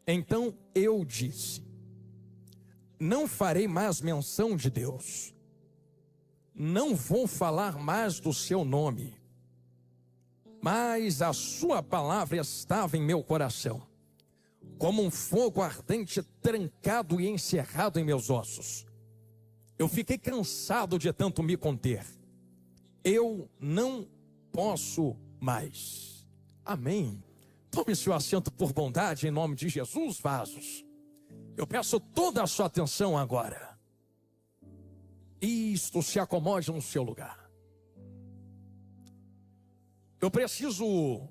Então eu disse: não farei mais menção de Deus, não vou falar mais do seu nome, mas a sua palavra estava em meu coração, como um fogo ardente trancado e encerrado em meus ossos. Eu fiquei cansado de tanto me conter. Eu não posso mais. Amém. Tome seu assento por bondade, em nome de Jesus, vasos. Eu peço toda a sua atenção agora. Isto, se acomode no seu lugar. Eu preciso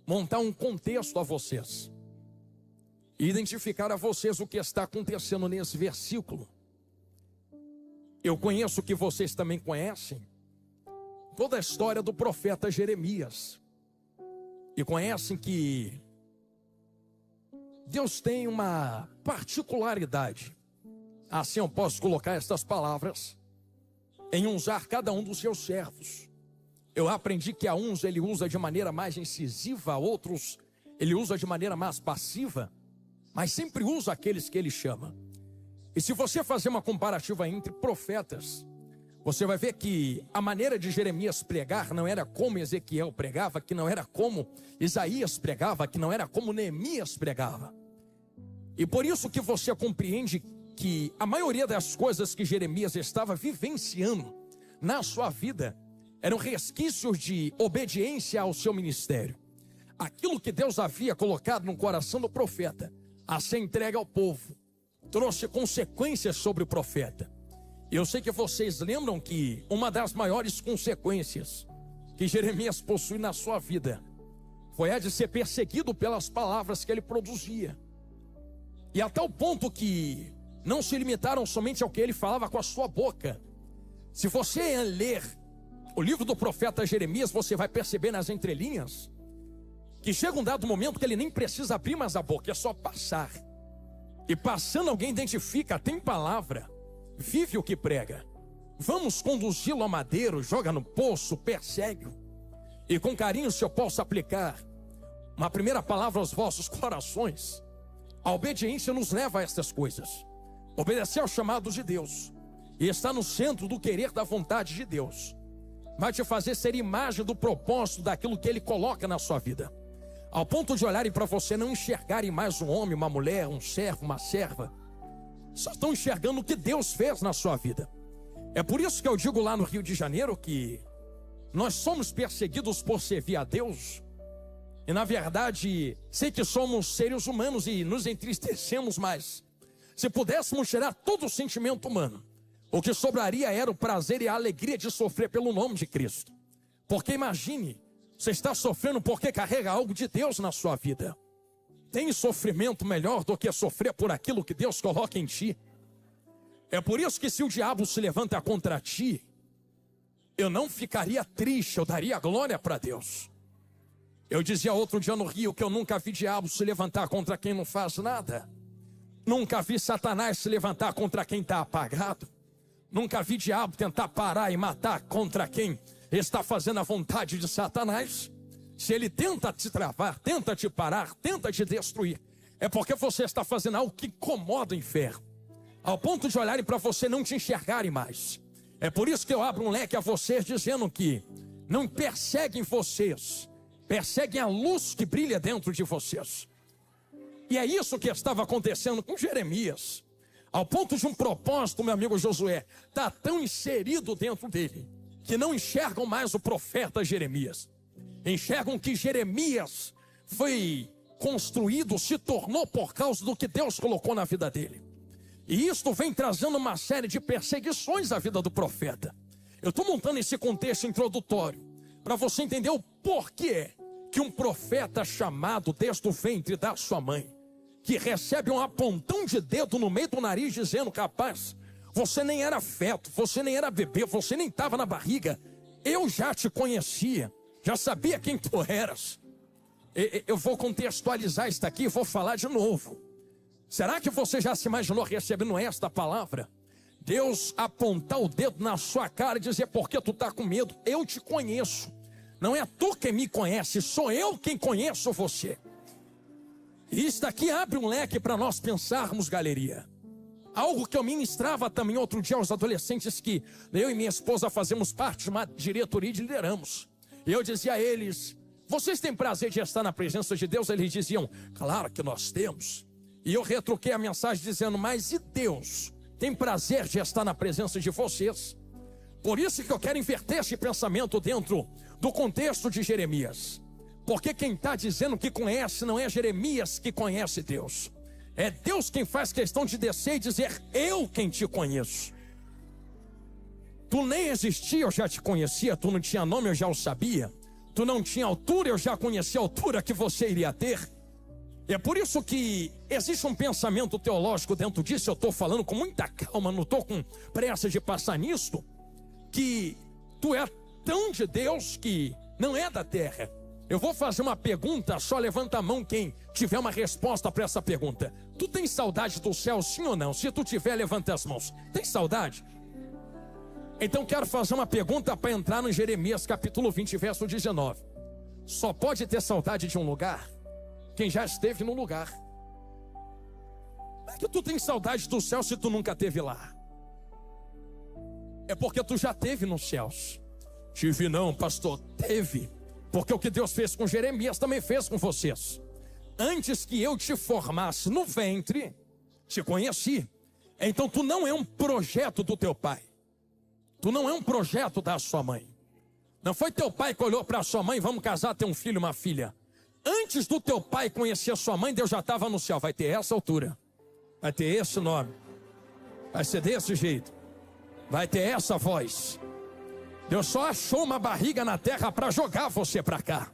montar um contexto a vocês e identificar a vocês o que está acontecendo nesse versículo. Eu conheço que vocês também conhecem toda a história do profeta Jeremias. E conhecem que Deus tem uma particularidade, assim eu posso colocar estas palavras, em usar cada um dos seus servos. Eu aprendi que a uns ele usa de maneira mais incisiva, a outros ele usa de maneira mais passiva, mas sempre usa aqueles que ele chama. E se você fazer uma comparativa entre profetas, você vai ver que a maneira de Jeremias pregar não era como Ezequiel pregava, que não era como Isaías pregava, que não era como Neemias pregava. E por isso que você compreende que a maioria das coisas que Jeremias estava vivenciando na sua vida eram resquícios de obediência ao seu ministério. Aquilo que Deus havia colocado no coração do profeta a ser entregue ao povo trouxe consequências sobre o profeta. Eu sei que vocês lembram que uma das maiores consequências que Jeremias possui na sua vida foi a de ser perseguido pelas palavras que ele produzia. E até o ponto que não se limitaram somente ao que ele falava com a sua boca. Se você ler o livro do profeta Jeremias, você vai perceber nas entrelinhas que chega um dado momento que ele nem precisa abrir mais a boca, é só passar. E passando alguém identifica, tem palavra, vive o que prega. Vamos conduzi-lo a madeiro, joga no poço, persegue-o. E com carinho se eu posso aplicar uma primeira palavra aos vossos corações. A obediência nos leva a estas coisas. Obedecer ao chamado de Deus e estar no centro do querer da vontade de Deus vai te fazer ser imagem do propósito daquilo que Ele coloca na sua vida. Ao ponto de olharem para você, não enxergarem mais um homem, uma mulher, um servo, uma serva. Só estão enxergando o que Deus fez na sua vida. É por isso que eu digo lá no Rio de Janeiro que nós somos perseguidos por servir a Deus. E na verdade, sei que somos seres humanos e nos entristecemos, mas se pudéssemos tirar todo o sentimento humano, o que sobraria era o prazer e a alegria de sofrer pelo nome de Cristo. Porque imagine, você está sofrendo porque carrega algo de Deus na sua vida. Tem sofrimento melhor do que sofrer por aquilo que Deus coloca em ti? É por isso que se o diabo se levanta contra ti, eu não ficaria triste, eu daria glória para Deus. Eu dizia outro dia no Rio que eu nunca vi diabo se levantar contra quem não faz nada. Nunca vi Satanás se levantar contra quem está apagado. Nunca vi diabo tentar parar e matar contra quem está fazendo a vontade de Satanás. Se ele tenta te travar, tenta te parar, tenta te destruir, é porque você está fazendo algo que incomoda o inferno, ao ponto de olharem para você e não te enxergarem mais. É por isso que eu abro um leque a vocês dizendo que não perseguem vocês, perseguem a luz que brilha dentro de vocês. E é isso que estava acontecendo com Jeremias, ao ponto de um propósito, meu amigo Josué, está tão inserido dentro dele, que não enxergam mais o profeta Jeremias. Enxergam que Jeremias foi construído, se tornou por causa do que Deus colocou na vida dele. E isto vem trazendo uma série de perseguições à vida do profeta. Eu estou montando esse contexto introdutório para você entender o porquê que um profeta chamado desde o ventre da sua mãe, que recebe um apontão de dedo no meio do nariz dizendo: capaz, você nem era feto, você nem era bebê, você nem estava na barriga, eu já te conhecia, já sabia quem tu eras. Eu vou contextualizar isso aqui e vou falar de novo. Será que você já se imaginou recebendo esta palavra? Deus apontar o dedo na sua cara e dizer: por que tu está com medo? Eu te conheço. Não é tu quem me conhece, sou eu quem conheço você. E isso daqui abre um leque para nós pensarmos, galeria. Algo que eu ministrava também outro dia aos adolescentes que eu e minha esposa fazemos parte de uma diretoria e lideramos. E eu dizia a eles: vocês têm prazer de estar na presença de Deus? Eles diziam: claro que nós temos. E eu retruquei a mensagem dizendo: mas e Deus tem prazer de estar na presença de vocês? Por isso que eu quero inverter esse pensamento dentro do contexto de Jeremias. Porque quem está dizendo que conhece não é Jeremias que conhece Deus. É Deus quem faz questão de descer e dizer: eu quem te conheço. Tu nem existia, eu já te conhecia. Tu não tinha nome, eu já o sabia. Tu não tinha altura, eu já conhecia a altura que você iria ter. É por isso que existe um pensamento teológico dentro disso. Eu estou falando com muita calma, não estou com pressa de passar nisso. Que tu é tão de Deus que não é da terra. Eu vou fazer uma pergunta, só levanta a mão quem tiver uma resposta para essa pergunta. Tu tem saudade do céu, sim ou não? Se tu tiver, levanta as mãos. Tem saudade? Então quero fazer uma pergunta para entrar no Jeremias capítulo 20, verso 19. Só pode ter saudade de um lugar quem já esteve no lugar. Como é que tu tem saudade do céu se tu nunca esteve lá? É porque tu já esteve nos céus. Tive não, pastor, teve. Porque o que Deus fez com Jeremias também fez com vocês. Antes que eu te formasse no ventre, te conheci. Então tu não é um projeto do teu pai. Tu não é um projeto da sua mãe. Não foi teu pai que olhou para sua mãe: vamos casar, ter um filho e uma filha. Antes do teu pai conhecer a sua mãe, Deus já estava no céu. Vai ter essa altura, vai ter esse nome, vai ser desse jeito, vai ter essa voz. Deus só achou uma barriga na terra para jogar você para cá.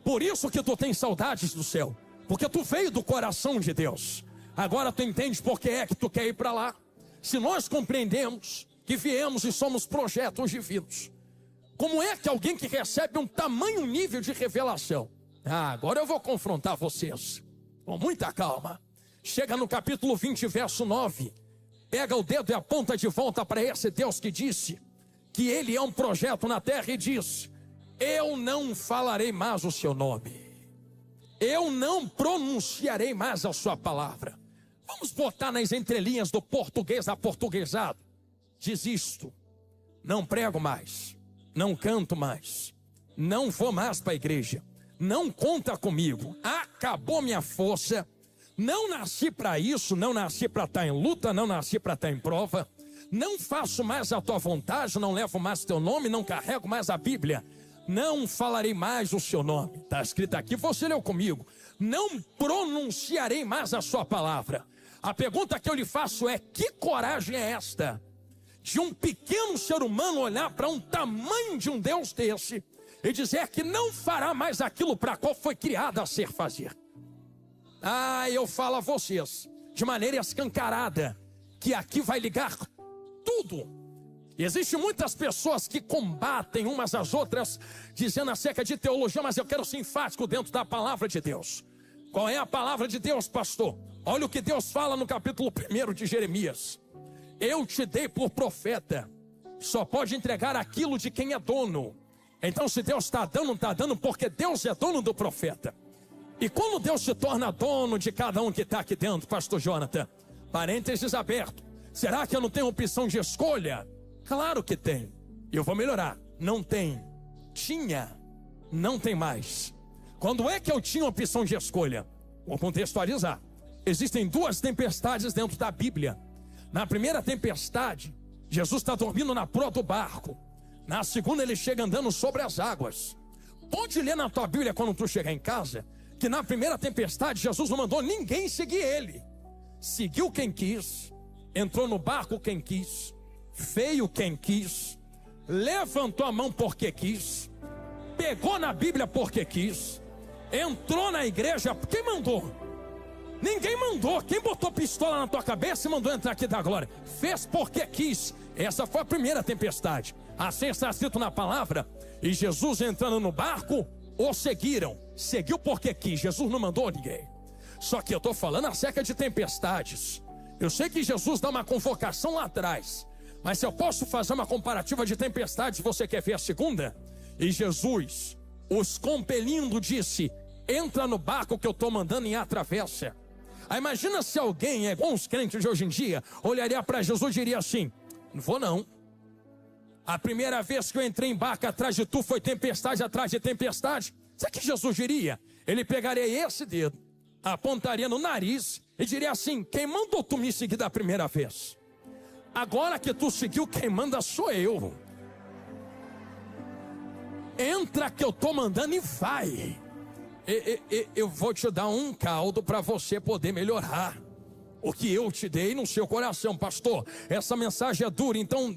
Por isso que tu tem saudades do céu, porque tu veio do coração de Deus. Agora tu entende por que é que tu quer ir para lá. Se nós compreendemos que viemos e somos projetos divinos, como é que alguém que recebe um tamanho nível de revelação... agora eu vou confrontar vocês com muita calma. Chega no capítulo 20, verso 9. Pega o dedo e aponta de volta para esse Deus que disse que ele é um projeto na terra e diz: eu não falarei mais o seu nome, eu não pronunciarei mais a sua palavra. Vamos botar nas entrelinhas do português aportuguesado. Diz isto: não prego mais, não canto mais, não vou mais para a igreja, não conta comigo, acabou minha força, não nasci para isso, não nasci para estar em luta, não nasci para estar em prova, não faço mais a tua vontade, não levo mais teu nome, não carrego mais a Bíblia, não falarei mais o seu nome. Está escrito aqui, você leu comigo: não pronunciarei mais a sua palavra. A pergunta que eu lhe faço é: que coragem é esta de um pequeno ser humano olhar para um tamanho de um Deus desse e dizer que não fará mais aquilo para qual foi criado a ser fazer? Eu falo a vocês de maneira escancarada que aqui vai ligar tudo. Existem muitas pessoas que combatem umas às outras dizendo acerca de teologia, mas eu quero ser enfático dentro da palavra de Deus. Qual é a palavra de Deus, pastor? Olha o que Deus fala no capítulo 1 de Jeremias: eu te dei por profeta. Só pode entregar aquilo de quem é dono. Então se Deus está dando, não está dando porque Deus é dono do profeta. E quando Deus se torna dono de cada um que está aqui dentro, pastor Jonathan, parênteses aberto, será que eu não tenho opção de escolha? Claro que tem. Eu vou melhorar. Não tem. Tinha. Não tem mais. Quando é que eu tinha opção de escolha? Vou contextualizar. Existem duas tempestades dentro da Bíblia. Na primeira tempestade, Jesus está dormindo na proa do barco. Na segunda, ele chega andando sobre as águas. Pode ler na tua Bíblia quando tu chegar em casa que na primeira tempestade Jesus não mandou ninguém seguir ele. Seguiu quem quis, entrou no barco quem quis, veio quem quis, levantou a mão porque quis, pegou na Bíblia porque quis, entrou na igreja. Quem mandou? Ninguém mandou. Quem botou pistola na tua cabeça e mandou entrar aqui da glória? Fez porque quis. Essa foi a primeira tempestade. Assim está escrito na palavra. E Jesus entrando no barco, o seguiram. Seguiu porque quis. Jesus não mandou ninguém. Só que eu estou falando acerca de tempestades. Eu sei que Jesus dá uma convocação lá atrás, mas se eu posso fazer uma comparativa de tempestades, você quer ver a segunda? E Jesus, os compelindo, disse: entra no barco que eu estou mandando e atravessa. Aí imagina se alguém, igual os crentes de hoje em dia, olharia para Jesus e diria assim: não vou não. A primeira vez que eu entrei em barco atrás de tu foi tempestade atrás de tempestade. Sabe o que Jesus diria? Ele pegaria esse dedo, apontaria no nariz e diria assim: quem mandou tu me seguir da primeira vez? Agora que tu seguiu, quem manda sou eu. Entra que eu estou mandando e vai. Eu vou te dar um caldo para você poder melhorar o que eu te dei no seu coração. Pastor, essa mensagem é dura, então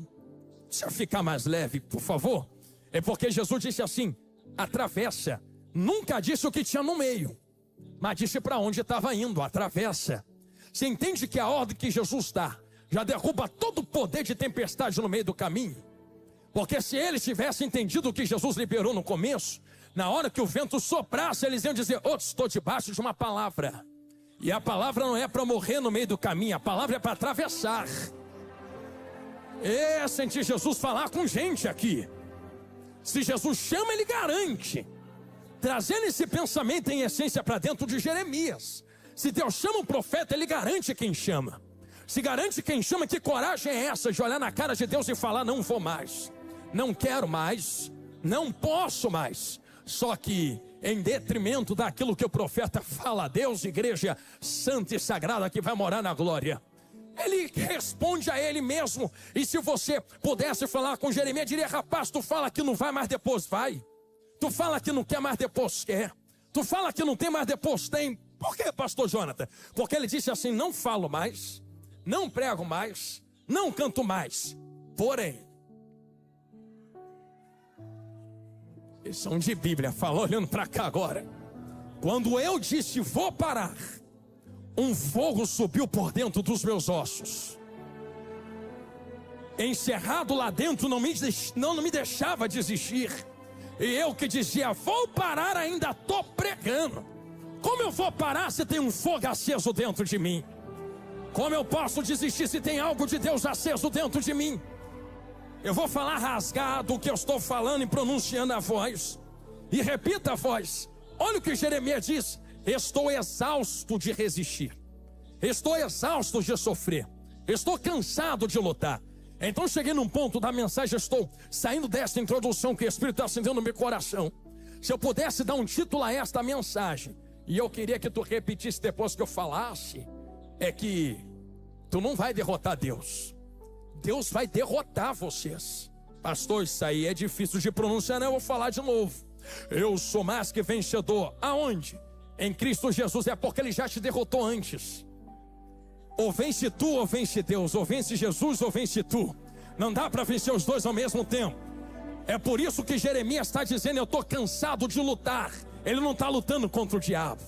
deixa ficar mais leve, por favor. É porque Jesus disse assim: atravessa. Nunca disse o que tinha no meio, mas disse para onde estava indo. Atravessa. Você entende que a ordem que Jesus dá já derruba todo o poder de tempestade no meio do caminho? Porque se eles tivessem entendido o que Jesus liberou no começo, na hora que o vento soprasse, eles iam dizer: estou debaixo de uma palavra. E a palavra não é para morrer no meio do caminho, a palavra é para atravessar. Senti Jesus falar com gente aqui. Se Jesus chama, ele garante. Trazendo esse pensamento em essência para dentro de Jeremias. Se Deus chama um profeta, ele garante quem chama. Se garante quem chama, que coragem é essa de olhar na cara de Deus e falar: não vou mais, não quero mais, não posso mais. Só que em detrimento daquilo que o profeta fala, Deus, igreja santa e sagrada que vai morar na glória, ele responde a ele mesmo. E se você pudesse falar com Jeremias, diria: rapaz, tu fala que não vai, mas depois vai. Tu fala que não quer, mas depois quer. Tu fala que não tem, mas depois tem. Por quê, pastor Jonathan? Porque ele disse assim: não falo mais, não prego mais, não canto mais. Porém, eles são de Bíblia, fala olhando para cá agora. Quando eu disse vou parar, um fogo subiu por dentro dos meus ossos. Encerrado lá dentro, não me deixava desistir. E eu que dizia vou parar, ainda estou pregando. Como eu vou parar se tem um fogo aceso dentro de mim? Como eu posso desistir se tem algo de Deus aceso dentro de mim? Eu vou falar rasgado o que eu estou falando e pronunciando a voz. E repita a voz. Olha o que Jeremias diz: estou exausto de resistir. Estou exausto de sofrer. Estou cansado de lutar. Então cheguei num ponto da mensagem, estou saindo dessa introdução que o Espírito está acendendo no meu coração. Se eu pudesse dar um título a esta mensagem, e eu queria que tu repetisse depois que eu falasse, é que tu não vai derrotar Deus. Deus vai derrotar vocês. Pastor, isso aí é difícil de pronunciar, né? Eu vou falar de novo. Eu sou mais que vencedor. Aonde? Em Cristo Jesus. É porque Ele já te derrotou antes. Ou vence tu ou vence Deus. Ou vence Jesus ou vence tu. Não dá para vencer os dois ao mesmo tempo. É por isso que Jeremias está dizendo: eu estou cansado de lutar. Ele não está lutando contra o diabo.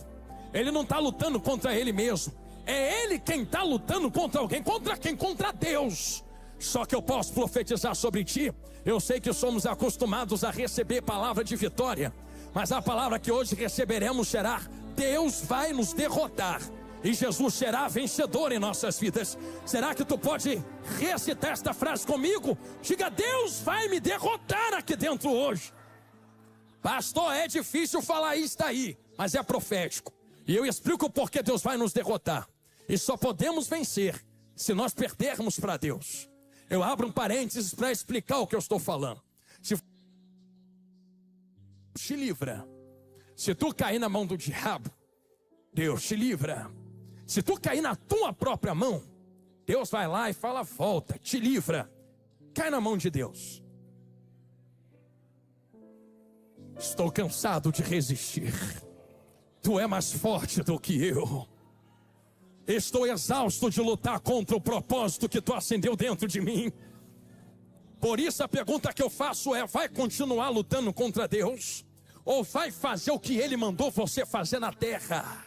Ele não está lutando contra ele mesmo. É ele quem está lutando contra alguém. Contra quem? Contra Deus. Só que eu posso profetizar sobre ti. Eu sei que somos acostumados a receber palavra de vitória, mas a palavra que hoje receberemos será: Deus vai nos derrotar e Jesus será vencedor em nossas vidas. Será que tu pode recitar esta frase comigo? Diga: Deus vai me derrotar aqui dentro hoje. Pastor, é difícil falar isso aí, mas é profético. E eu explico por que Deus vai nos derrotar. E só podemos vencer se nós perdermos para Deus. Eu abro um parênteses para explicar o que eu estou falando. Se te livra. Se tu cair na mão do diabo, Deus te livra. Se tu cair na tua própria mão, Deus vai lá e fala: volta, te livra. Cai na mão de Deus. Estou cansado de resistir. Tu é mais forte do que eu. Estou exausto de lutar contra o propósito que tu acendeu dentro de mim. Por isso a pergunta que eu faço é: vai continuar lutando contra Deus? Ou vai fazer o que Ele mandou você fazer na terra?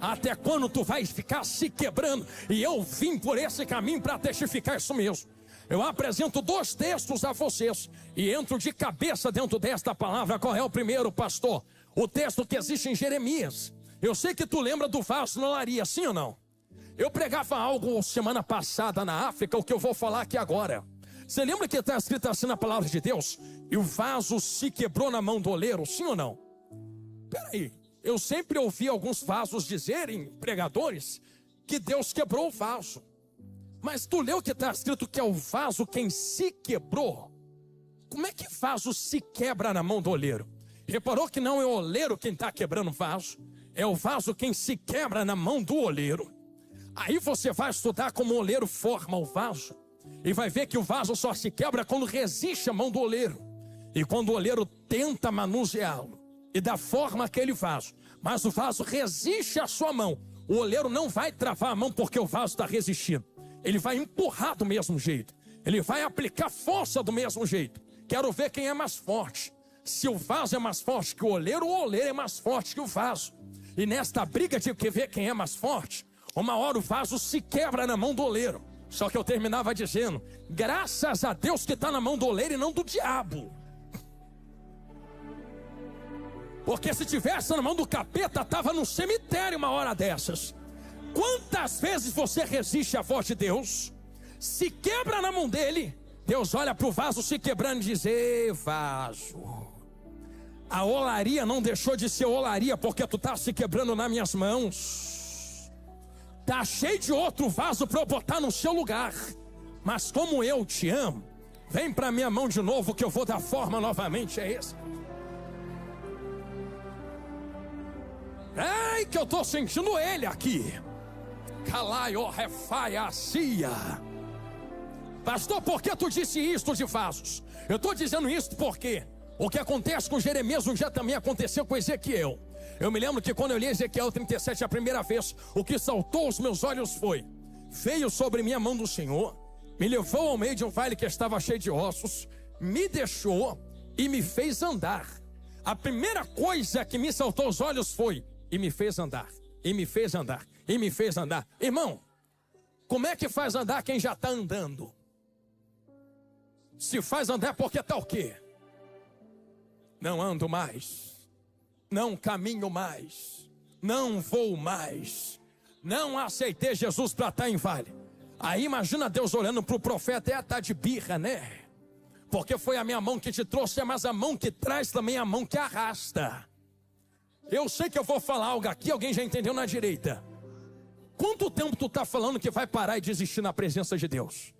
Até quando tu vai ficar se quebrando? E eu vim por esse caminho para testificar isso mesmo. Eu apresento 2 textos a vocês e entro de cabeça dentro desta palavra. Qual é o primeiro, pastor? O texto que existe em Jeremias. Eu sei que tu lembra do vaso na olaria, sim ou não? Eu pregava algo semana passada na África, o que eu vou falar aqui agora. Você lembra que está escrito assim na palavra de Deus? E o vaso se quebrou na mão do oleiro, sim ou não? Peraí, Eu sempre ouvi alguns vasos dizerem, pregadores, que Deus quebrou o vaso. Mas tu leu que está escrito que é o vaso quem se quebrou? Como é que vaso se quebra na mão do oleiro? Reparou que não é o oleiro quem está quebrando o vaso? É o vaso quem se quebra na mão do oleiro. Aí você vai estudar como o oleiro forma o vaso. E vai ver que o vaso só se quebra quando resiste a mão do oleiro. E quando o oleiro tenta manuseá-lo e dá forma àquele vaso, mas o vaso resiste à sua mão, o oleiro não vai travar a mão porque o vaso está resistindo. Ele vai empurrar do mesmo jeito. Ele vai aplicar força do mesmo jeito. Quero ver quem é mais forte. Se o vaso é mais forte que o oleiro é mais forte que o vaso. E nesta briga de ver quem é mais forte, uma hora o vaso se quebra na mão do oleiro. Só que eu terminava dizendo, graças a Deus que está na mão do oleiro e não do diabo. Porque se tivesse na mão do capeta, estava no cemitério uma hora dessas. Quantas vezes você resiste à voz de Deus, se quebra na mão dele, Deus olha para o vaso se quebrando e diz, ei vaso, a olaria não deixou de ser olaria porque tu está se quebrando nas minhas mãos. Está cheio de outro vaso para eu botar no seu lugar. Mas como eu te amo, vem para minha mão de novo que eu vou dar forma novamente a esse. Ai, que eu estou sentindo ele aqui. Calaio, refaia, cia. Pastor, por que tu disse isto de vasos? Eu estou dizendo isso porque o que acontece com Jeremias um dia também aconteceu com Ezequiel. Eu me lembro que quando eu li Ezequiel 37 a primeira vez, o que saltou aos meus olhos foi: veio sobre mim a mão do Senhor, me levou ao meio de um vale que estava cheio de ossos, me deixou e me fez andar. A primeira coisa que me saltou aos olhos foi: e me fez andar, e me fez andar, e me fez andar. Irmão, como é que faz andar quem já está andando? Se faz andar porque está o quê? Não ando mais, não caminho mais, não vou mais, não aceitei Jesus para estar em vale. Aí imagina Deus olhando para o profeta, está de birra, né? Porque foi a minha mão que te trouxe, mas a mão que traz também é a mão que arrasta. Eu sei que eu vou falar algo aqui, alguém já entendeu na direita. Quanto tempo tu está falando que vai parar e desistir na presença de Deus?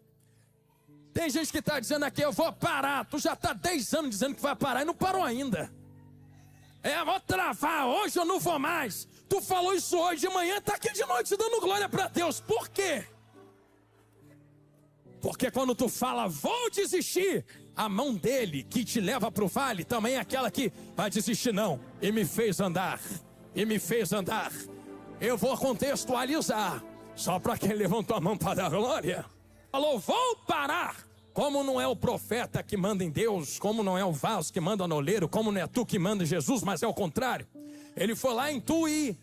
Tem gente que está dizendo aqui, eu vou parar. Tu já está 10 anos dizendo que vai parar e não parou ainda. Eu vou travar, hoje eu não vou mais. Tu falou isso hoje, de manhã está aqui de noite dando glória para Deus. Por quê? Porque quando tu fala, vou desistir, a mão dele que te leva para o vale também é aquela que vai desistir não. E me fez andar, e me fez andar. Eu vou contextualizar, só para quem levantou a mão para dar glória. Falou, vou parar. Como não é o profeta que manda em Deus, como não é o vaso que manda no oleiro, como não é tu que manda em Jesus, mas é o contrário. Ele foi lá em tu e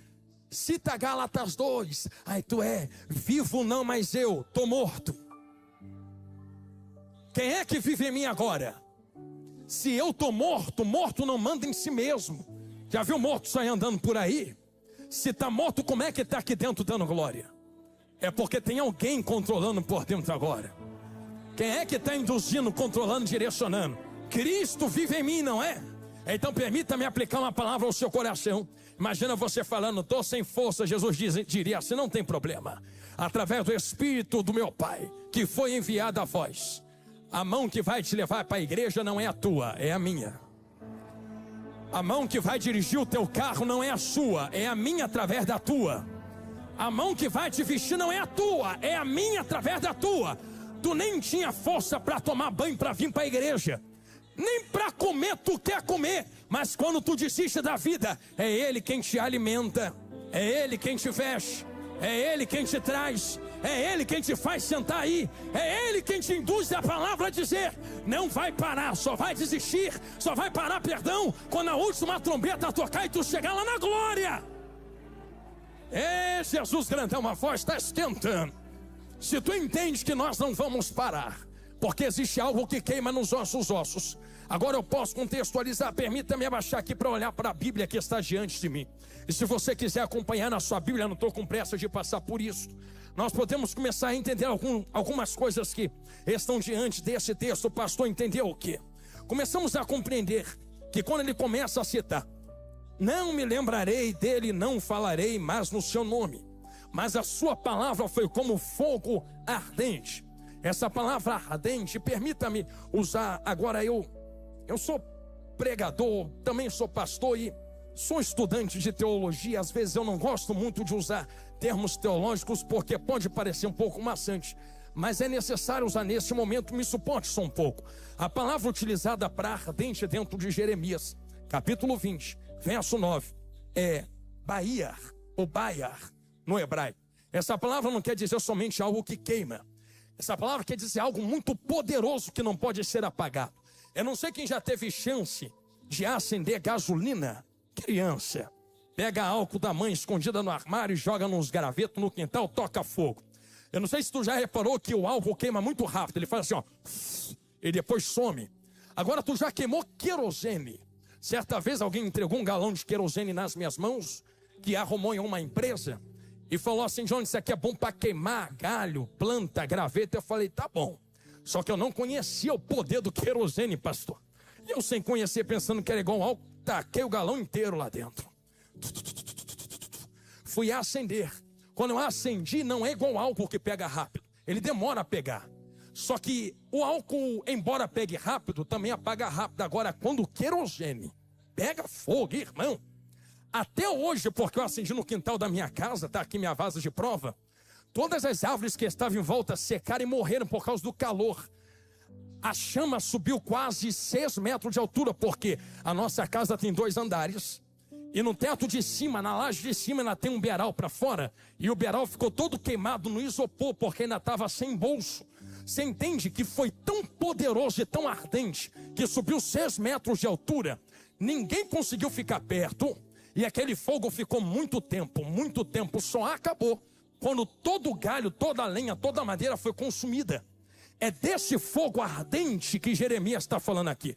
cita Gálatas 2. Aí tu é vivo não, mas eu tô morto. Quem é que vive em mim agora? Se eu tô morto, morto não manda em si mesmo. Já viu morto sair andando por aí? Se tá morto, como é que tá aqui dentro dando glória? É porque tem alguém controlando por dentro agora. Quem é que está induzindo, controlando, direcionando? Cristo vive em mim, não é? Então permita-me aplicar uma palavra ao seu coração. Imagina você falando, estou sem força. Jesus diria assim, não tem problema. Através do Espírito do meu Pai, que foi enviado a vós, a mão que vai te levar para a igreja não é a tua, é a minha. A mão que vai dirigir o teu carro não é a sua, é a minha através da tua. A mão que vai te vestir não é a tua, é a minha através da tua. Tu nem tinha força para tomar banho para vir para a igreja. Nem para comer tu quer comer. Mas quando tu desiste da vida, é Ele quem te alimenta. É Ele quem te veste. É Ele quem te traz. É Ele quem te faz sentar aí. É Ele quem te induz a palavra a dizer, não vai parar, só vai desistir. Só vai parar, perdão, quando a última trombeta tocar e tu chegar lá na glória. Jesus grandão, uma voz está esquentando. Se tu entende que nós não vamos parar, porque existe algo que queima nos nossos ossos. Agora eu posso contextualizar, permita-me abaixar aqui para olhar para a Bíblia que está diante de mim. E se você quiser acompanhar na sua Bíblia, não estou com pressa de passar por isso. Nós podemos começar a entender algumas coisas que estão diante desse texto. O pastor entendeu o quê? Começamos a compreender que quando ele começa a citar Não me lembrarei dele, não falarei mais no seu nome. Mas a sua palavra foi como fogo ardente. Essa palavra ardente, permita-me usar agora, eu sou pregador, também sou pastor e sou estudante de teologia. Às vezes eu não gosto muito de usar termos teológicos porque pode parecer um pouco maçante, mas é necessário usar nesse momento. Me suporte só um pouco. A palavra utilizada para ardente dentro de Jeremias, capítulo 20, verso 9, é baiar, ou baiar, no hebraico. Essa palavra não quer dizer somente algo que queima. Essa palavra quer dizer algo muito poderoso que não pode ser apagado. Eu não sei quem já teve chance de acender gasolina. Criança, pega álcool da mãe escondida no armário e joga nos gravetos no quintal, toca fogo. Eu não sei se tu já reparou que o álcool queima muito rápido. Ele faz assim, ó, e depois some. Agora tu já queimou querosene. Certa vez alguém entregou um galão de querosene nas minhas mãos, que arrumou em uma empresa, e falou assim: Johnny, isso aqui é bom para queimar galho, planta, graveto. Eu falei, tá bom. Só que eu não conhecia o poder do querosene, pastor. E eu, sem conhecer, pensando que era igual álcool, taquei o galão inteiro lá dentro. Fui acender. Quando eu acendi, não é igual álcool que pega rápido. Ele demora a pegar. Só que o álcool, embora pegue rápido, também apaga rápido. Agora, quando o querosene pega fogo, irmão, até hoje, porque eu acendi no quintal da minha casa, tá aqui minha vaza de prova, todas as árvores que estavam em volta secaram e morreram por causa do calor. A chama subiu quase 6 metros de altura, porque a nossa casa tem 2 andares. E no teto de cima, na laje de cima, ainda tem um beiral para fora. E o beiral ficou todo queimado no isopor, porque ainda estava sem bolso. Você entende que foi tão poderoso e tão ardente, que subiu 6 metros de altura. Ninguém conseguiu ficar perto. E aquele fogo ficou muito tempo, só acabou quando todo o galho, toda a lenha, toda a madeira foi consumida. É desse fogo ardente que Jeremias está falando aqui.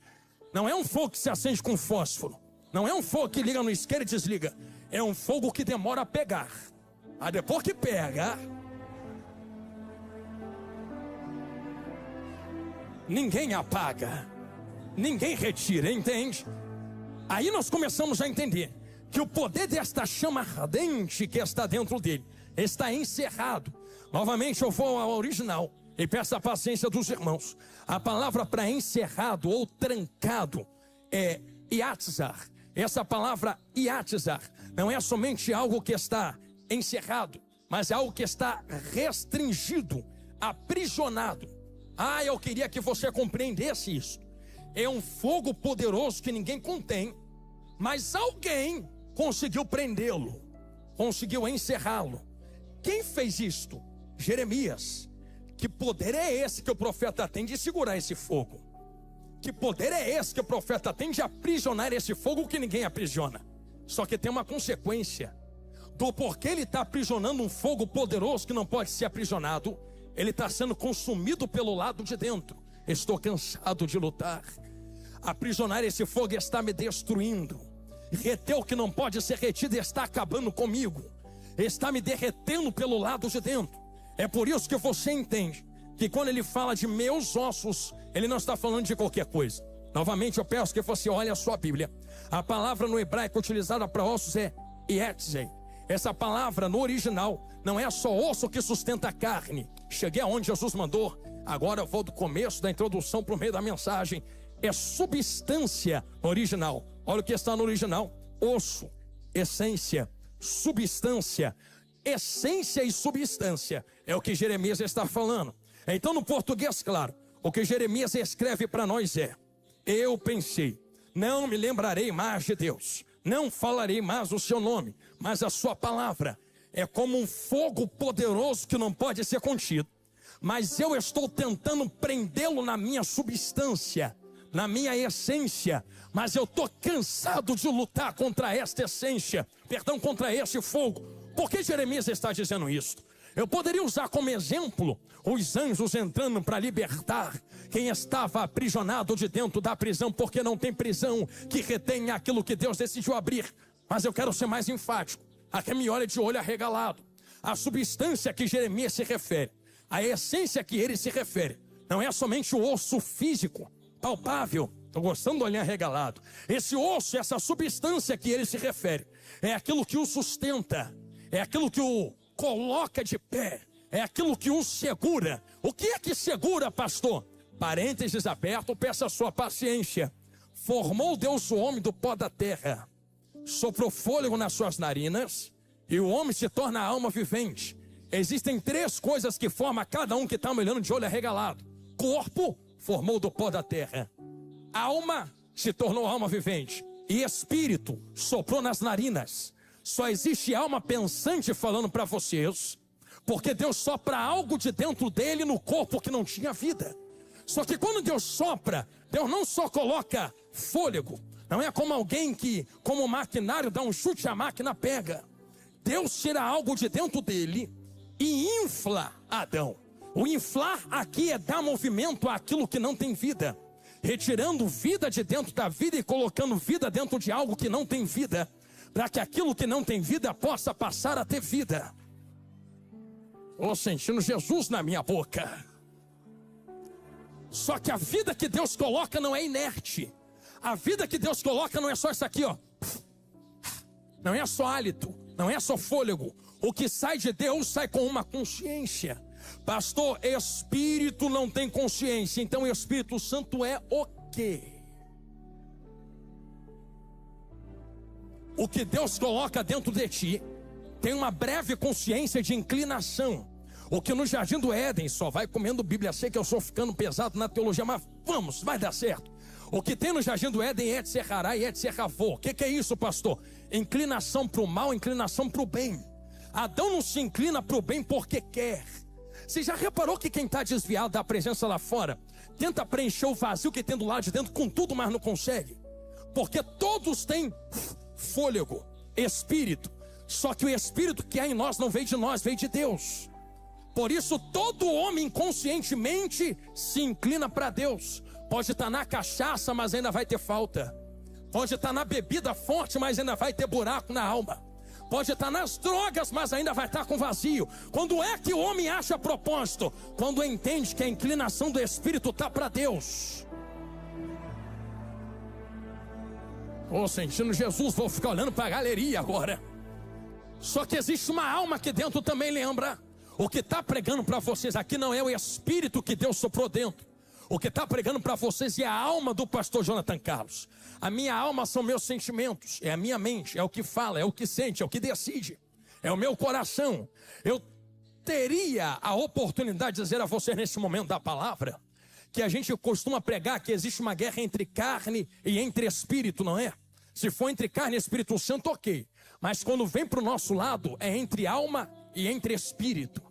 Não é um fogo que se acende com fósforo. Não é um fogo que liga no isqueiro e desliga. É um fogo que demora a pegar. Depois que pega, ninguém apaga, ninguém retira, entende? Aí nós começamos a entender que o poder desta chama ardente que está dentro dele está encerrado. Novamente eu vou ao original e peço a paciência dos irmãos. A palavra para encerrado ou trancado é iatzar. Essa palavra iatzar não é somente algo que está encerrado, mas é algo que está restringido, aprisionado. Eu queria que você compreendesse isso. É um fogo poderoso que ninguém contém, mas alguém conseguiu prendê-lo, conseguiu encerrá-lo. Quem fez isto? Jeremias. Que poder é esse que o profeta tem de segurar esse fogo? Que poder é esse que o profeta tem de aprisionar esse fogo que ninguém aprisiona? Só que tem uma consequência do porquê ele está aprisionando um fogo poderoso que não pode ser aprisionado. Ele está sendo consumido pelo lado de dentro. Estou cansado de lutar. Aprisionar esse fogo está me destruindo. Reter o que não pode ser retido está acabando comigo. Está me derretendo pelo lado de dentro. É por isso que você entende que quando ele fala de meus ossos, ele não está falando de qualquer coisa. Novamente eu peço que você olhe a sua Bíblia. A palavra no hebraico utilizada para ossos é ietzei. Essa palavra no original não é só osso que sustenta a carne. Cheguei aonde Jesus mandou. Agora eu vou do começo da introdução para o meio da mensagem. É substância original. Olha o que está no original: osso, essência, substância. Essência e substância é o que Jeremias está falando. Então, no português, claro, o que Jeremias escreve para nós é: eu pensei, não me lembrarei mais de Deus, não falarei mais o seu nome, mas a sua palavra é como um fogo poderoso que não pode ser contido. Mas eu estou tentando prendê-lo na minha substância, na minha essência, mas eu estou cansado de lutar contra esta essência, contra este fogo. Por que Jeremias está dizendo isso? Eu poderia usar como exemplo os anjos entrando para libertar quem estava aprisionado de dentro da prisão, porque não tem prisão que retenha aquilo que Deus decidiu abrir. Mas eu quero ser mais enfático. Aqui me olha de olho arregalado. A substância que Jeremias se refere, a essência que ele se refere, não é somente o osso físico, palpável, Estou gostando do olhinho arregalado. Esse osso, essa substância que ele se refere, é aquilo que o sustenta, é aquilo que o coloca de pé, é aquilo que o segura. O que é que segura, pastor? Parênteses aberto, peça a sua paciência. Formou Deus o homem do pó da terra, soprou fôlego nas suas narinas, e o homem se torna alma vivente. Existem 3 coisas que formam cada um que está me olhando de olho arregalado. Corpo, formou do pó da terra. Alma, se tornou alma vivente. E espírito, soprou nas narinas. Só existe alma pensante falando para vocês, porque Deus sopra algo de dentro dele no corpo que não tinha vida. Só que quando Deus sopra, Deus não só coloca fôlego. Não é como alguém que, como maquinário, dá um chute e a máquina pega. Deus tira algo de dentro dele e infla Adão. O inflar aqui é dar movimento àquilo que não tem vida, retirando vida de dentro da vida e colocando vida dentro de algo que não tem vida, para que aquilo que não tem vida possa passar a ter vida. Estou sentindo Jesus na minha boca. Só que a vida que Deus coloca não é inerte. A vida que Deus coloca não é só isso aqui, ó. Não é só hálito, não é só fôlego. O que sai de Deus sai com uma consciência. Pastor, Espírito não tem consciência, então o Espírito Santo é o quê? O que Deus coloca dentro de ti tem uma breve consciência de inclinação. O que no Jardim do Éden só vai comendo Bíblia. Sei que eu estou ficando pesado na teologia, mas vamos, vai dar certo. O que tem no Jardim do Éden é de ser hará e é de ser ravô. O que é isso, pastor? Inclinação para o mal, inclinação para o bem. Adão não se inclina para o bem porque quer. Você já reparou que quem está desviado da presença lá fora tenta preencher o vazio que tem do lado de dentro com tudo, mas não consegue? Porque todos têm fôlego, espírito. Só que o espírito que há em nós não veio de nós, veio de Deus. Por isso todo homem inconscientemente se inclina para Deus. Pode estar na cachaça, mas ainda vai ter falta. Pode estar na bebida forte, mas ainda vai ter buraco na alma. Pode estar nas drogas, mas ainda vai estar com vazio. Quando é que o homem acha propósito? Quando entende que a inclinação do Espírito está para Deus. Estou sentindo Jesus, vou ficar olhando para a galeria agora. Só que existe uma alma aqui dentro também, lembra? O que está pregando para vocês aqui não é o Espírito que Deus soprou dentro. O que está pregando para vocês é a alma do pastor Jonathan Carlos. A minha alma são meus sentimentos, é a minha mente, é o que fala, é o que sente, é o que decide, é o meu coração. Eu teria a oportunidade de dizer a vocês nesse momento da palavra, que a gente costuma pregar que existe uma guerra entre carne e entre espírito, não é? Se for entre carne e Espírito Santo, ok. Mas quando vem para o nosso lado, é entre alma e entre espírito.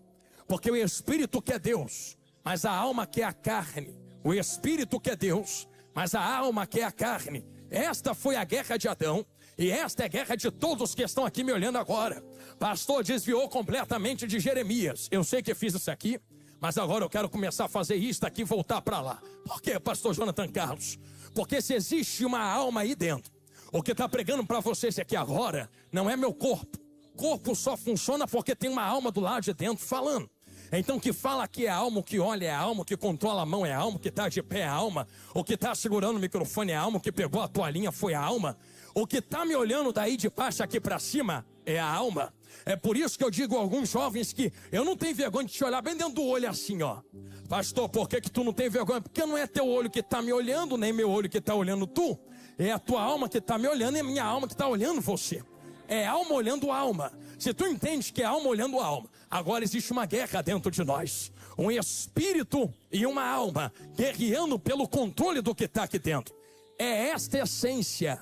Porque o espírito quer Deus, mas a alma quer a carne. O espírito quer Deus, mas a alma quer a carne. Esta foi a guerra de Adão, e esta é a guerra de todos que estão aqui me olhando agora. Pastor, desviou completamente de Jeremias. Eu sei que fiz isso aqui, mas agora eu quero começar a fazer isso aqui e voltar para lá. Por quê, pastor Jonathan Carlos? Porque se existe uma alma aí dentro, o que está pregando para vocês aqui agora não é meu corpo. Corpo só funciona porque tem uma alma do lado de dentro falando. Então o que fala aqui é a alma, o que olha é a alma, o que controla a mão é a alma, o que está de pé é a alma, o que está segurando o microfone é a alma, o que pegou a toalhinha foi a alma, o que está me olhando daí de baixo aqui para cima é a alma. É por isso que eu digo a alguns jovens que eu não tenho vergonha de te olhar bem dentro do olho assim, ó. Pastor, por que tu não tem vergonha? Porque não é teu olho que está me olhando, nem meu olho que está olhando tu. É a tua alma que está me olhando e a minha alma que está olhando você. É alma olhando alma. Se tu entende que é alma olhando alma, agora existe uma guerra dentro de nós. Um espírito e uma alma guerreando pelo controle do que está aqui dentro. É esta essência,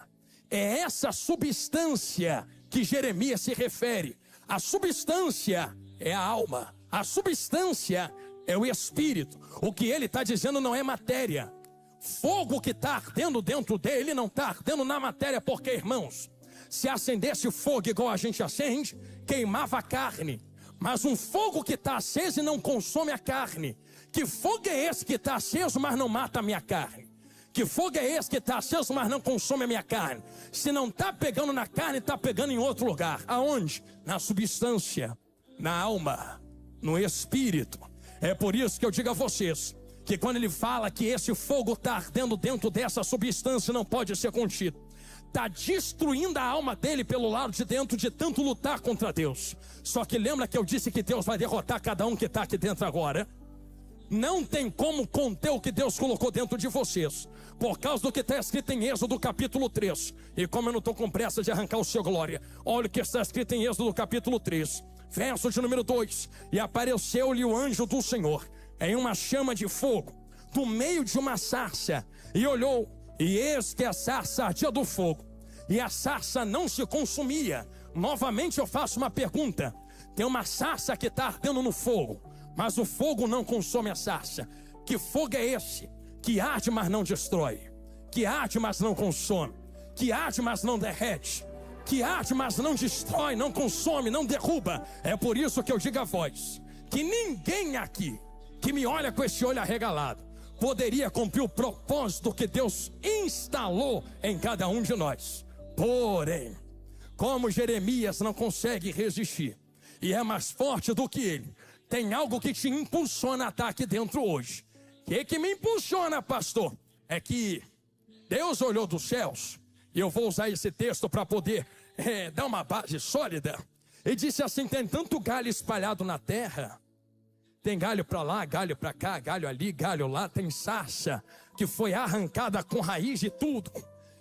é essa substância que Jeremias se refere. A substância é a alma. A substância é o espírito. O que ele está dizendo não é matéria. Fogo que está ardendo dentro dele não está ardendo na matéria, porque, irmãos, se acendesse o fogo igual a gente acende, queimava a carne. Mas um fogo que está aceso e não consome a carne. Que fogo é esse que está aceso, mas não mata a minha carne? Que fogo é esse que está aceso, mas não consome a minha carne? Se não está pegando na carne, está pegando em outro lugar. Aonde? Na substância, na alma, no espírito. É por isso que eu digo a vocês que quando ele fala que esse fogo está ardendo dentro dessa substância, não pode ser contido. Está destruindo a alma dele pelo lado de dentro de tanto lutar contra Deus. Só que lembra que eu disse que Deus vai derrotar cada um que está aqui dentro agora? Não tem como conter o que Deus colocou dentro de vocês, por causa do que está escrito em Êxodo capítulo 3. E como eu não estou com pressa de arrancar o seu glória, olha o que está escrito em Êxodo capítulo 3, verso de número 2. E apareceu-lhe o anjo do Senhor em uma chama de fogo, do meio de uma sarça, e olhou, e eis que a sarça ardia do fogo, e a sarça não se consumia. Novamente eu faço uma pergunta: tem uma sarça que está ardendo no fogo, mas o fogo não consome a sarça. Que fogo é esse? Que arde, mas não destrói. Que arde, mas não consome. Que arde, mas não derrete. Que arde, mas não destrói, não consome, não derruba. É por isso que eu digo a vós, que ninguém aqui que me olha com esse olho arregalado poderia cumprir o propósito que Deus instalou em cada um de nós. Porém, como Jeremias não consegue resistir e é mais forte do que ele, tem algo que te impulsiona a estar aqui dentro hoje. O que me impulsiona, pastor? É que Deus olhou dos céus, e eu vou usar esse texto para poder dar uma base sólida, e disse assim: tem tanto galho espalhado na terra, tem galho para lá, galho para cá, galho ali, galho lá, tem sarça que foi arrancada com raiz e tudo,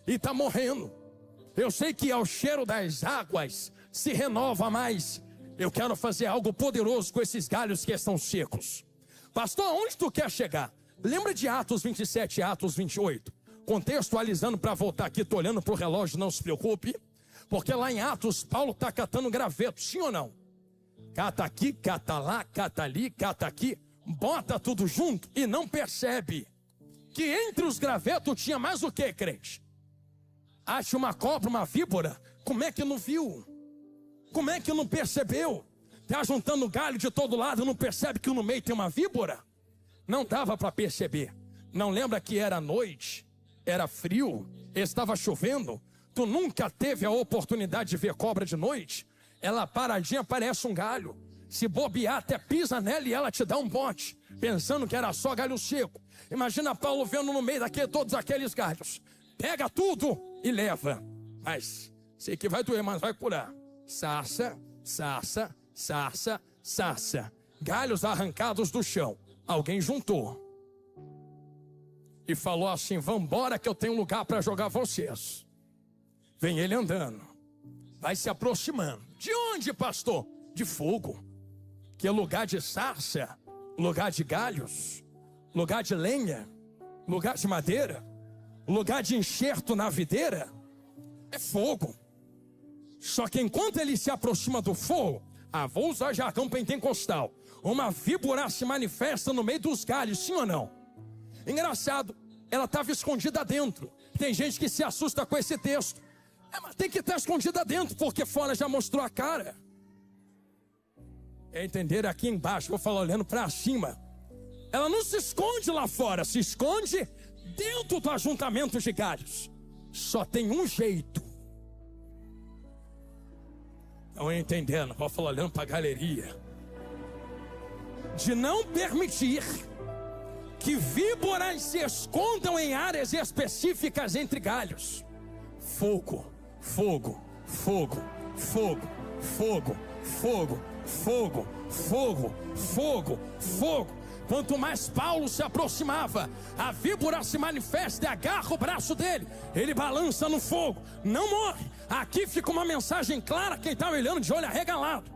e está morrendo. Eu sei que ao cheiro das águas se renova, mas eu quero fazer algo poderoso com esses galhos que estão secos. Pastor, aonde tu quer chegar? Lembra de Atos 27 e Atos 28? Contextualizando para voltar aqui, estou olhando para o relógio, não se preocupe. Porque lá em Atos, Paulo está catando graveto, sim ou não? Cata aqui, cata lá, cata ali, cata aqui, bota tudo junto e não percebe que entre os gravetos tinha mais o que, crente? Acha uma cobra, uma víbora? Como é que não viu? Como é que não percebeu? Está juntando galho de todo lado, não percebe que no meio tem uma víbora? Não dava para perceber. Não lembra que era noite, era frio, estava chovendo? Tu nunca teve a oportunidade de ver cobra de noite? Ela paradinha parece um galho. Se bobear, até pisa nela e ela te dá um bote, pensando que era só galho seco. Imagina Paulo vendo no meio todos aqueles galhos. Pega tudo e leva. Mas sei que vai doer, mas vai curar. Sarça, sarça, sarça, sarça. Galhos arrancados do chão. Alguém juntou e falou assim: vambora que eu tenho lugar para jogar vocês. Vem ele andando, vai se aproximando. De onde, pastor? De fogo. Que é lugar de sarça, lugar de galhos, lugar de lenha, lugar de madeira, lugar de enxerto na videira. É fogo. Só que enquanto ele se aproxima do fogo, vou usar jargão pentecostal, uma víbora se manifesta no meio dos galhos, sim ou não? Engraçado, ela estava escondida dentro. Tem gente que se assusta com esse texto. Mas tem que estar escondida dentro, porque fora já mostrou a cara. Entenderam? Aqui embaixo, vou falar olhando para cima. Ela não se esconde lá fora, se esconde dentro do ajuntamento de galhos. Só tem um jeito. Estão entendendo? Vou falar olhando para a galeria. De não permitir que víboras se escondam em áreas específicas entre galhos. Fogo, fogo, fogo, fogo, fogo, fogo, fogo, fogo, fogo, fogo. Quanto mais Paulo se aproximava, a víbora se manifesta e agarra o braço dele. Ele balança no fogo, não morre. Aqui fica uma mensagem clara, quem está olhando de olho arregalado.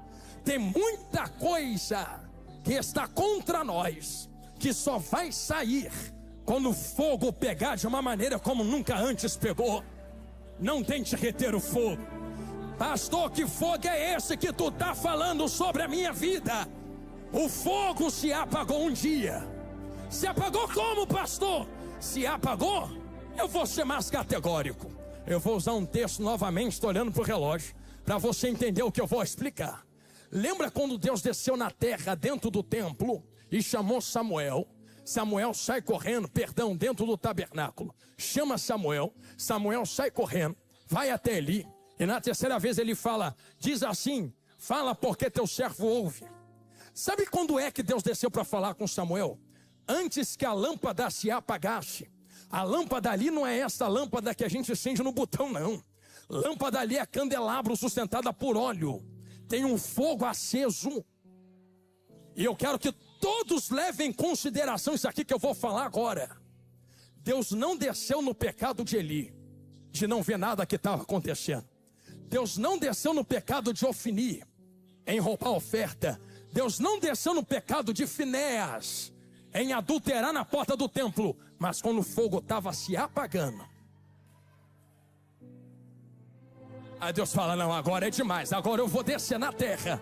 Tem muita coisa que está contra nós, que só vai sair quando o fogo pegar de uma maneira como nunca antes pegou. Não tente reter o fogo. Pastor, que fogo é esse que tu está falando sobre a minha vida? O fogo se apagou um dia. Se apagou como, pastor? Se apagou, eu vou ser mais categórico. Eu vou usar um texto novamente, estou olhando para o relógio, para você entender o que eu vou explicar. Lembra quando Deus desceu na terra dentro do templo e chamou Samuel? Samuel sai correndo, dentro do tabernáculo. Chama Samuel, Samuel sai correndo, vai até Eli. E na terceira vez ele fala, diz assim, fala porque teu servo ouve. Sabe quando é que Deus desceu para falar com Samuel? antes que a lâmpada se apagasse. A lâmpada ali não é essa lâmpada que a gente acende no botão, não. Lâmpada ali é candelabro sustentada por óleo. Tem um fogo aceso. E eu quero que todos levem em consideração isso aqui que eu vou falar agora. Deus não desceu no pecado de Eli, de não ver nada que estava acontecendo. Deus não desceu no pecado de Ofni, em roubar a oferta. Deus não desceu no pecado de Finéas, em adulterar na porta do templo. Mas quando o fogo estava se apagando, aí Deus fala, não, agora é demais, agora eu vou descer na terra.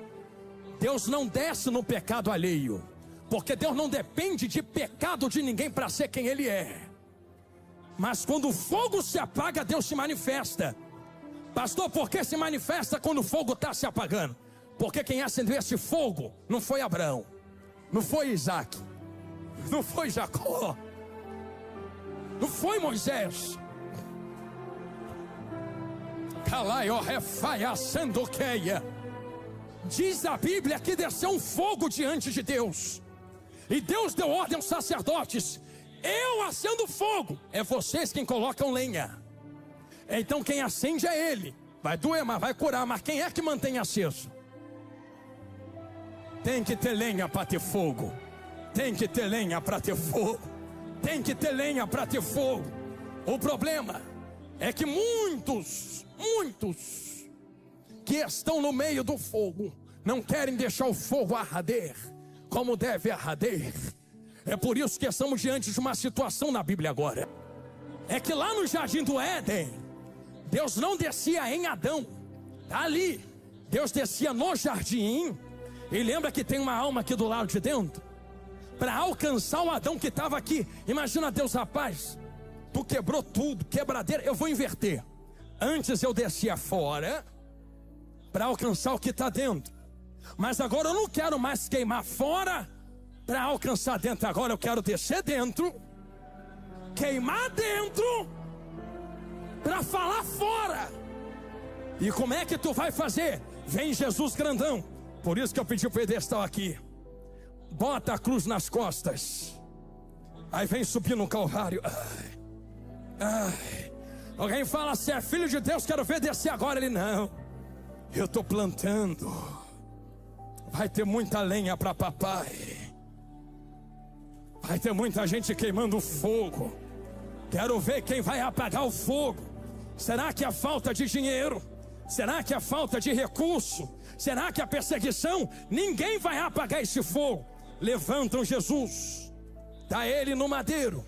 Deus não desce no pecado alheio, porque Deus não depende de pecado de ninguém para ser quem Ele é. Mas quando o fogo se apaga, Deus se manifesta. Pastor, por que se manifesta quando o fogo está se apagando? Porque quem acendeu esse fogo não foi Abraão, não foi Isaac, não foi Jacó, não foi Moisés. Diz a Bíblia que desceu um fogo diante de Deus, e Deus deu ordem aos sacerdotes: eu acendo fogo, é vocês quem colocam lenha. Então quem acende é Ele. Vai doer, mas vai curar. Mas quem é que mantém aceso? Tem que ter lenha para ter fogo. Tem que ter lenha para ter fogo. Tem que ter lenha para ter fogo. O problema é que muitos que estão no meio do fogo não querem deixar o fogo arder como deve arder. É por isso que estamos diante de uma situação na Bíblia agora. É que lá no jardim do Éden, Deus não descia em Adão, tá ali. Deus descia no jardim. E lembra que tem uma alma aqui do lado de dentro? Para alcançar o Adão que estava aqui. Imagina Deus, rapaz, tu quebrou tudo, quebradeira. Eu vou inverter. Antes eu descia fora para alcançar o que está dentro. Mas agora eu não quero mais queimar fora para alcançar dentro. Agora eu quero descer dentro, queimar dentro, para falar fora. E como é que tu vai fazer? Vem Jesus grandão. Por isso que eu pedi o pedestal aqui. Bota a cruz nas costas. Aí vem subir no Calvário. Alguém fala, se é filho de Deus, quero ver descer agora. Ele, não, eu estou plantando. Vai ter muita lenha para papai. Vai ter muita gente queimando fogo. Quero ver quem vai apagar o fogo. Será que é falta de dinheiro? Será que é falta de recurso? Será que é perseguição? Ninguém vai apagar esse fogo. Levantam Jesus, dá ele no madeiro,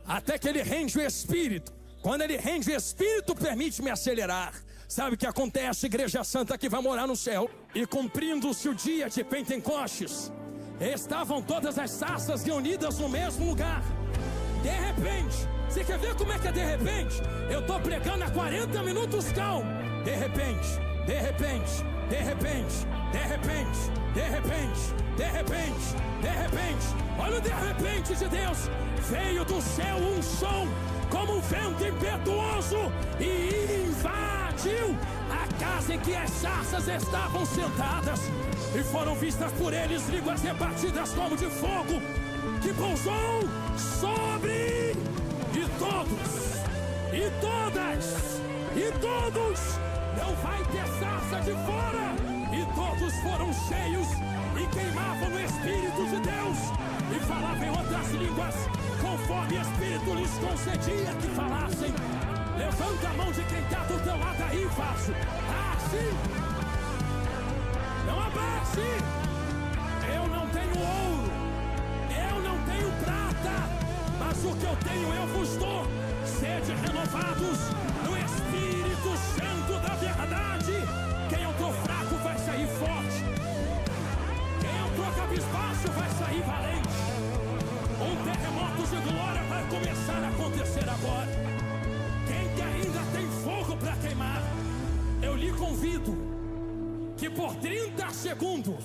até que ele rende o Espírito. Quando ele rende o Espírito, permite-me acelerar. Sabe o que acontece? Igreja Santa que vai morar no céu. E cumprindo-se o dia de Pentecostes, estavam todas as sarças reunidas no mesmo lugar. De repente, você quer ver como é que é de repente? Eu estou pregando há 40 minutos calmo. De repente, de repente, de repente, de repente, de repente, de repente, de repente, olha o de repente de Deus. Veio do céu um som como um vento impetuoso e invadiu a casa em que as sarças estavam sentadas, e foram vistas por eles línguas repartidas como de fogo, que pousou sobre e todos, e todas, e todos. Não vai ter sarça de fora. E todos foram cheios e queimavam no Espírito de Deus, e falavam em outras línguas, conforme o Espírito lhes concedia que falassem. Levanta a mão de quem está do teu lado aí, vaso. Assim. Não abaixe. Eu não tenho ouro, eu não tenho prata, mas o que eu tenho eu vos dou. Sede renovados no Espírito Santo da verdade. Quem entrou fraco vai sair forte. Quem entrou cabisbaixo vai sair valente. Um terremoto de glória vai começar a acontecer agora. Quem que ainda tem fogo para queimar, eu lhe convido que por 30 segundos,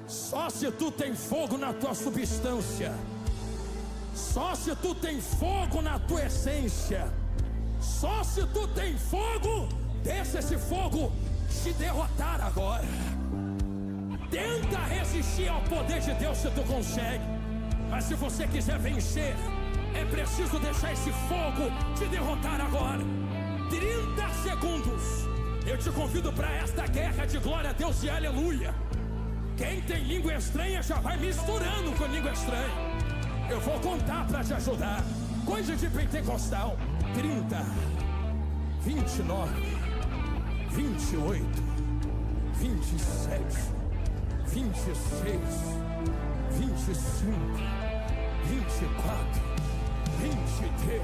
só se tu tem fogo na tua substância, só se tu tem fogo na tua essência, só se tu tem fogo, deixa esse fogo te derrotar agora. Tenta resistir ao poder de Deus se tu consegue. Mas se você quiser vencer, é preciso deixar esse fogo te derrotar agora. 30 segundos. Eu te convido para esta guerra de glória a Deus e aleluia. Quem tem língua estranha já vai misturando com língua estranha. Eu vou contar para te ajudar. Coisa de pentecostal. 30, 29, 28, 27, 26, 25, 24, 23.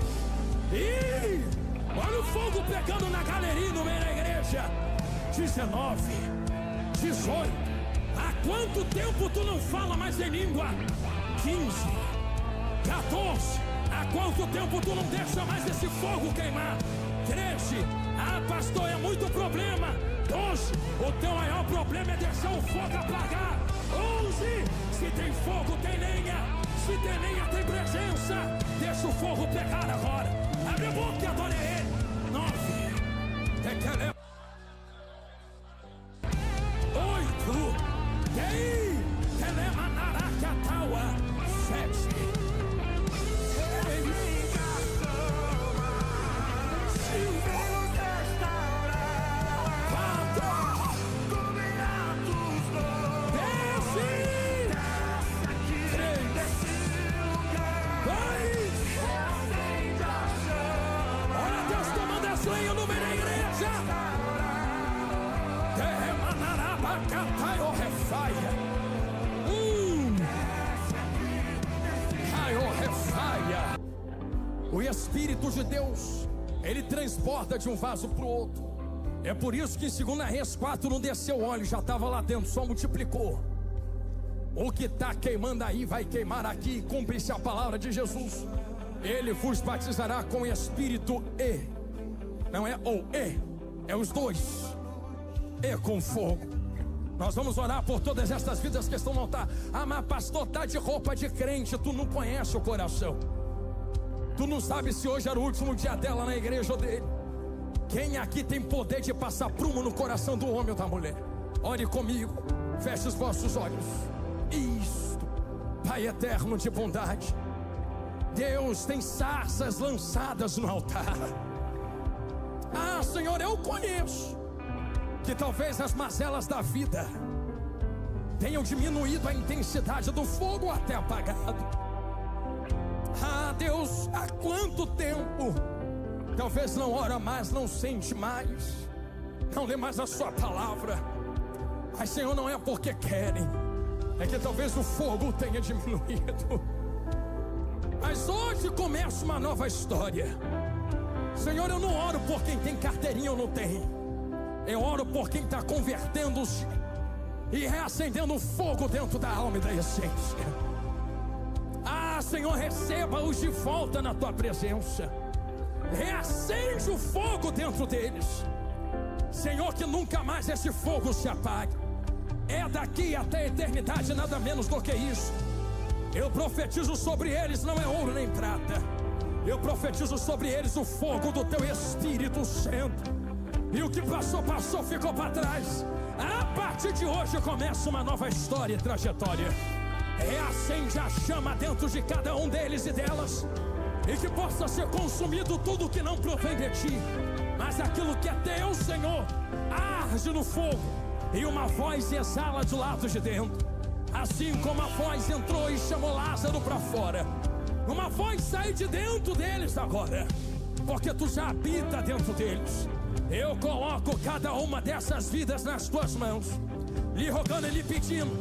Ih! Olha o fogo pegando na galeria no meio da igreja. 19, 18. Há quanto tempo tu não fala mais em língua? 15, 14. Há quanto tempo tu não deixa mais esse fogo queimar? 13. Ah, pastor, é muito problema. 12. O teu maior problema é deixar o fogo apagar. 11. Se tem fogo, tem lenha. Se tem lenha, tem presença. Deixa o fogo pegar agora. Abre a boca e adore ele. 9. 8. 10. Telemanaracataua. 7. O Espírito de Deus, ele transborda de um vaso para o outro. É por isso que em 2 Reis 4 não desceu óleo, já estava lá dentro, só multiplicou. O que está queimando aí vai queimar aqui. Cumpre-se a palavra de Jesus. Ele vos batizará com Espírito e, não é ou e, é os dois, e com fogo. Nós vamos orar por todas estas vidas que estão no altar. Ah, mas pastor, tá de roupa de crente, tu não conhece o coração. Tu não sabe se hoje era o último dia dela na igreja ou dele. Quem aqui tem poder de passar prumo no coração do homem ou da mulher? Ore comigo, feche os vossos olhos. Isto, Pai eterno de bondade, Deus tem sarças lançadas no altar. Ah, Senhor, eu conheço que talvez as mazelas da vida tenham diminuído a intensidade do fogo até apagado. Ah, Deus, há quanto tempo talvez não ora mais, não sente mais, não lê mais a sua palavra. Mas Senhor, não é porque querem, é que talvez o fogo tenha diminuído. Mas hoje começa uma nova história. Senhor, eu não oro por quem tem carteirinha ou não tem. Eu oro por quem está convertendo-se e reacendendo o fogo dentro da alma e da essência. Ah, Senhor, receba-os de volta na tua presença. Reacende o fogo dentro deles. Senhor, que nunca mais esse fogo se apague. É daqui até a eternidade, nada menos do que isso. Eu profetizo sobre eles, não é ouro nem prata. Eu profetizo sobre eles o fogo do teu Espírito Santo. E o que passou, passou, ficou para trás. A partir de hoje começa uma nova história e trajetória. Reacende a chama dentro de cada um deles e delas, e que possa ser consumido tudo que não provém de ti, mas aquilo que é teu, Senhor, arde no fogo, e uma voz exala do lado de dentro. Assim como a voz entrou e chamou Lázaro para fora, uma voz sai de dentro deles agora, porque tu já habita dentro deles. Eu coloco cada uma dessas vidas nas tuas mãos, lhe rogando e lhe pedindo: